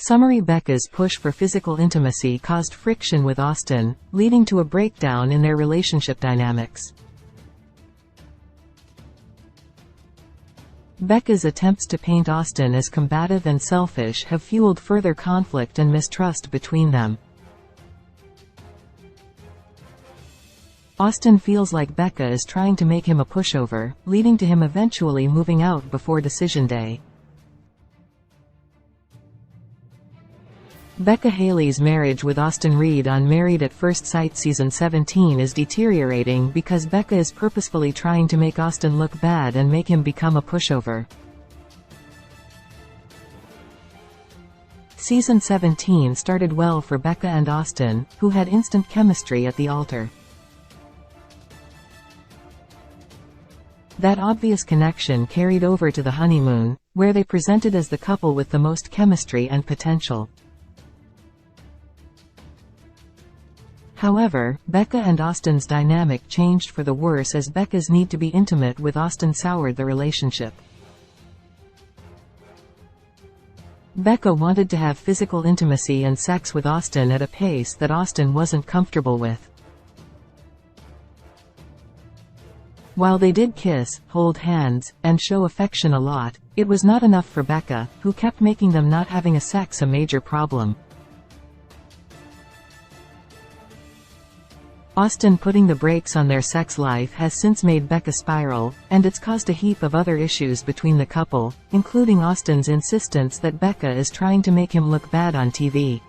Summary: Becca's push for physical intimacy caused friction with Austin, leading to a breakdown in their relationship dynamics. Becca's attempts to paint Austin as combative and selfish have fueled further conflict and mistrust between them. Austin feels like Becca is trying to make him a pushover, leading to him eventually moving out before decision day. Becca Haley's marriage with Austin Reed on Married at First Sight Season 17 is deteriorating because Becca is purposefully trying to make Austin look bad and make him become a pushover. Season 17 started well for Becca and Austin, who had instant chemistry at the altar. That obvious connection carried over to the honeymoon, where they presented as the couple with the most chemistry and potential. However, Becca and Austin's dynamic changed for the worse as Becca's need to be intimate with Austin soured the relationship. Becca wanted to have physical intimacy and sex with Austin at a pace that Austin wasn't comfortable with. While they did kiss, hold hands, and show affection a lot, it was not enough for Becca, who kept making them not having sex a major problem. Austin putting the brakes on their sex life has since made Becca spiral, and it's caused a heap of other issues between the couple, including Austin's insistence that Becca is trying to make him look bad on TV.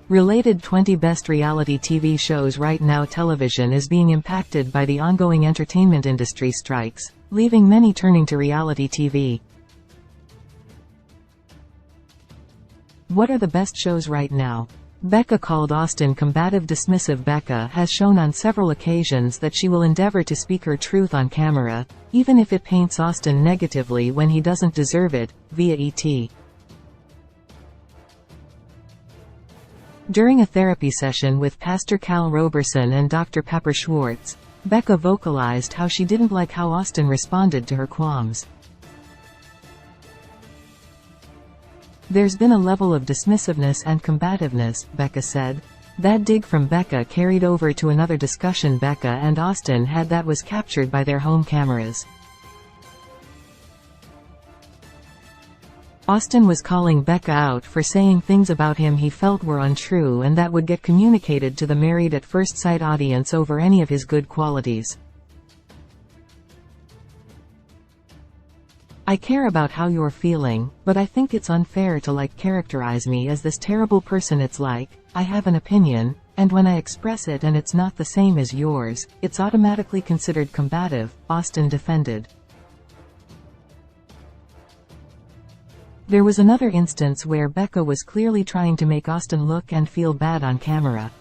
Related 20 Best Reality TV Shows Right Now Television is being impacted by the ongoing entertainment industry strikes, leaving many turning to reality TV. What are the best shows right now? Becca called Austin combative dismissive. Becca has shown on several occasions that she will endeavor to speak her truth on camera, even if it paints Austin negatively when he doesn't deserve it, via ET. During a therapy session with Pastor Cal Roberson and Dr. Pepper Schwartz, Becca vocalized how she didn't like how Austin responded to her qualms. "There's been a level of dismissiveness and combativeness," Becca said. That dig from Becca carried over to another discussion Becca and Austin had that was captured by their home cameras. Austin was calling Becca out for saying things about him he felt were untrue and that would get communicated to the Married at First Sight audience over any of his good qualities. "I care about how you're feeling, but I think it's unfair to characterize me as this terrible person. It's like, I have an opinion, and when I express it and it's not the same as yours, it's automatically considered combative," Austin defended. There was another instance where Becca was clearly trying to make Austin look and feel bad on camera.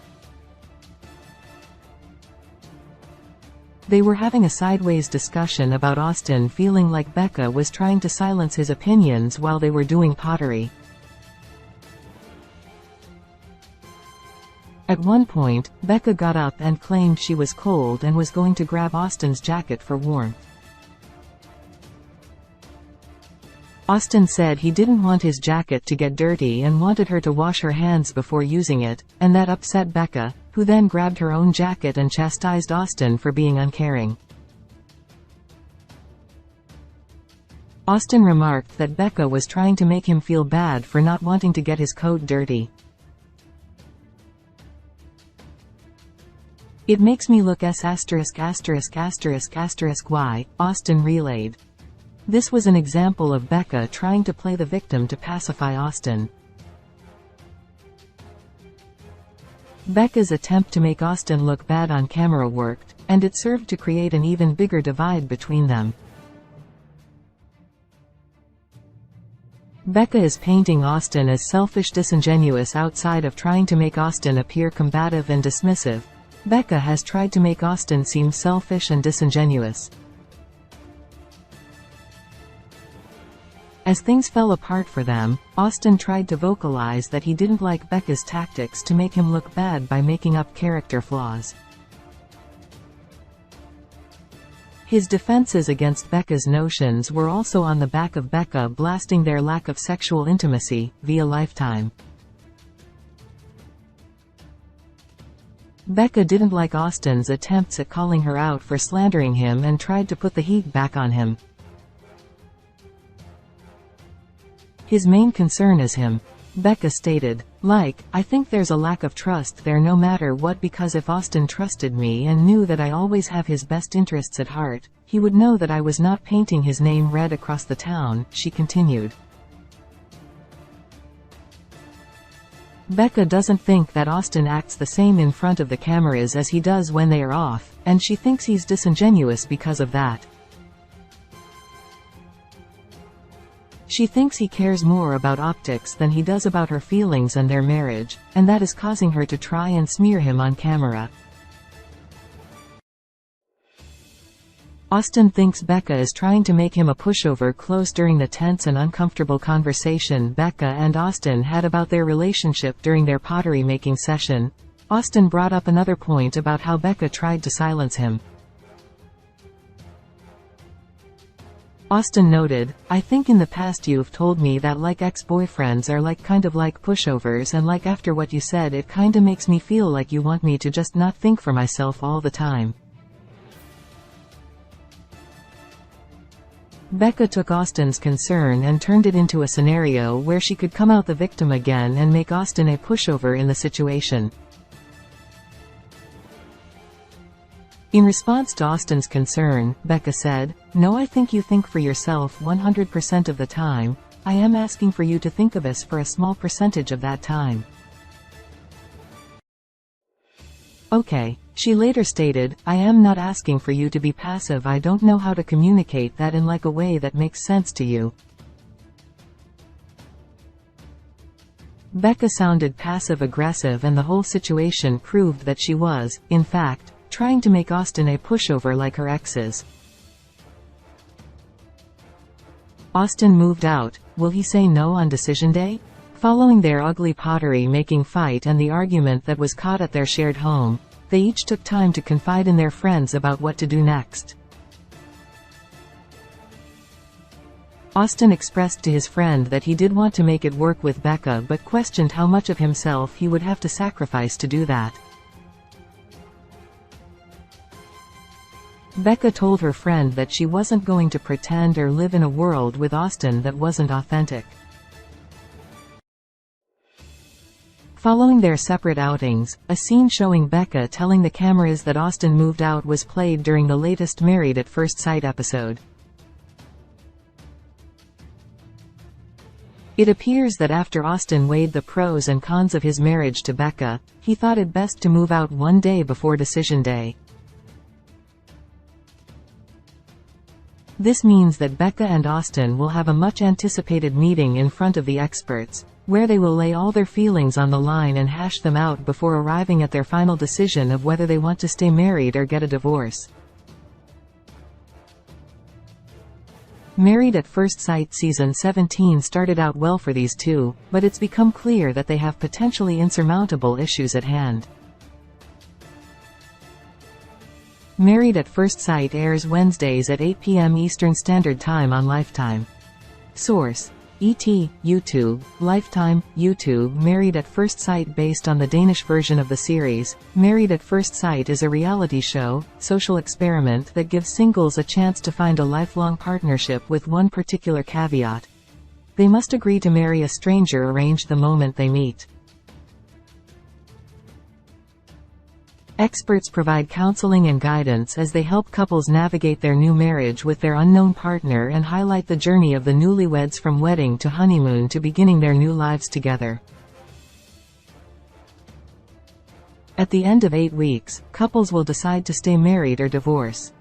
They were having a sideways discussion about Austin feeling like Becca was trying to silence his opinions while they were doing pottery. At one point, Becca got up and claimed she was cold and was going to grab Austin's jacket for warmth. Austin said he didn't want his jacket to get dirty and wanted her to wash her hands before using it, and that upset Becca, who then grabbed her own jacket and chastised Austin for being uncaring. Austin remarked that Becca was trying to make him feel bad for not wanting to get his coat dirty. "It makes me look why," Austin relayed. This was an example of Becca trying to play the victim to pacify Austin. Becca's attempt to make Austin look bad on camera worked, and it served to create an even bigger divide between them. Becca is painting Austin as selfish, disingenuous. Outside of trying to make Austin appear combative and dismissive, Becca has tried to make Austin seem selfish and disingenuous. As things fell apart for them, Austin tried to vocalize that he didn't like Becca's tactics to make him look bad by making up character flaws. His defenses against Becca's notions were also on the back of Becca blasting their lack of sexual intimacy via Lifetime. Becca didn't like Austin's attempts at calling her out for slandering him and tried to put the heat back on him. His main concern is him. Becca stated, I think there's a lack of trust there no matter what, because if Austin trusted me and knew that I always have his best interests at heart, he would know that I was not painting his name red across the town," she continued. Becca doesn't think that Austin acts the same in front of the cameras as he does when they are off, and she thinks he's disingenuous because of that. She thinks he cares more about optics than he does about her feelings and their marriage, and that is causing her to try and smear him on camera. Austin thinks Becca is trying to make him a pushover close during the tense and uncomfortable conversation Becca and Austin had about their relationship during their pottery making session. Austin brought up another point about how Becca tried to silence him. Austin noted, "I think in the past you've told me that ex-boyfriends are kind of like pushovers, and after what you said it kinda makes me feel like you want me to just not think for myself all the time." Becca took Austin's concern and turned it into a scenario where she could come out the victim again and make Austin a pushover in the situation. In response to Austin's concern, Becca said, "No, I think you think for yourself 100% of the time. I am asking for you to think of us for a small percentage of that time." Okay. She later stated, "I am not asking for you to be passive. I don't know how to communicate that in a way that makes sense to you." Becca sounded passive-aggressive, and the whole situation proved that she was, in fact, trying to make Austin a pushover like her exes. Austin moved out. Will he say no on decision day? Following their ugly pottery-making fight and the argument that was caught at their shared home, they each took time to confide in their friends about what to do next. Austin expressed to his friend that he did want to make it work with Becca but questioned how much of himself he would have to sacrifice to do that. Becca told her friend that she wasn't going to pretend or live in a world with Austin that wasn't authentic. Following their separate outings, a scene showing Becca telling the cameras that Austin moved out was played during the latest Married at First Sight episode. It appears that after Austin weighed the pros and cons of his marriage to Becca, he thought it best to move out one day before decision day. This means that Becca and Austin will have a much-anticipated meeting in front of the experts, where they will lay all their feelings on the line and hash them out before arriving at their final decision of whether they want to stay married or get a divorce. Married at First Sight Season 17 started out well for these two, but it's become clear that they have potentially insurmountable issues at hand. Married at First Sight airs Wednesdays at 8 p.m. Eastern Standard Time on Lifetime. Source: ET, YouTube, Lifetime, YouTube. Married at First Sight. Based on the Danish version of the series, Married at First Sight is a reality show, social experiment that gives singles a chance to find a lifelong partnership with one particular caveat. They must agree to marry a stranger arranged the moment they meet. Experts provide counseling and guidance as they help couples navigate their new marriage with their unknown partner and highlight the journey of the newlyweds from wedding to honeymoon to beginning their new lives together. At the end of 8 weeks, couples will decide to stay married or divorce.